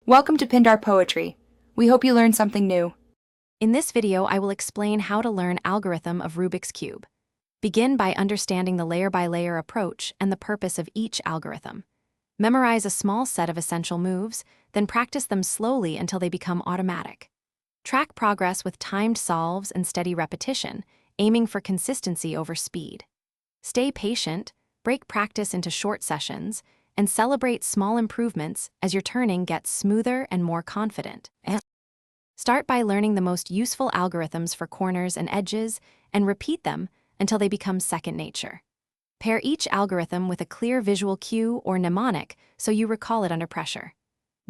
Welcome to Pindar Poetry. We hope you learned something new. In this video, I will explain how to learn algorithm of Rubik's Cube. Begin by understanding the layer-by-layer approach and the purpose of each algorithm. Memorize a small set of essential moves, then practice them slowly until they become automatic. Track progress with timed solves and steady repetition, aiming for consistency over speed. Stay patient, break practice into short sessions, and celebrate small improvements as your turning gets smoother and more confident. Start by learning the most useful algorithms for corners and edges, and repeat them until they become second nature. Pair each algorithm with a clear visual cue or mnemonic so you recall it under pressure.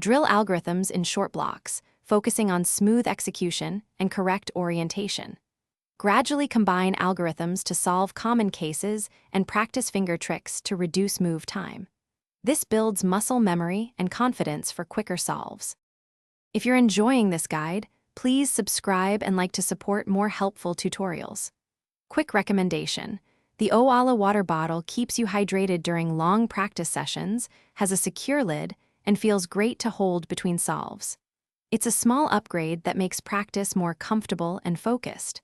Drill algorithms in short blocks, focusing on smooth execution and correct orientation. Gradually combine algorithms to solve common cases and practice finger tricks to reduce move time. This builds muscle memory and confidence for quicker solves. If you're enjoying this guide, please subscribe and like to support more helpful tutorials. Quick recommendation: the Oala water bottle keeps you hydrated during long practice sessions, has a secure lid, and feels great to hold between solves. It's a small upgrade that makes practice more comfortable and focused.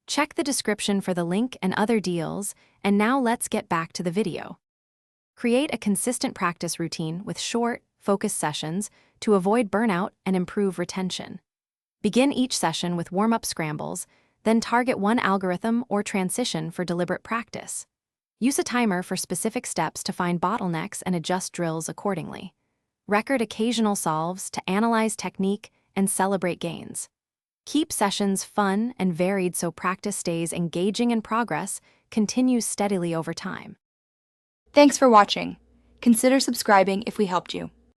Check the description for the link and other deals, and now let's get back to the video. Create a consistent practice routine with short, focused sessions to avoid burnout and improve retention. Begin each session with warm-up scrambles, then target one algorithm or transition for deliberate practice. Use a timer for specific steps to find bottlenecks and adjust drills accordingly. Record occasional solves to analyze technique and celebrate gains. Keep sessions fun and varied so practice stays engaging and progress continues steadily over time. Thanks for watching. Consider subscribing if we helped you.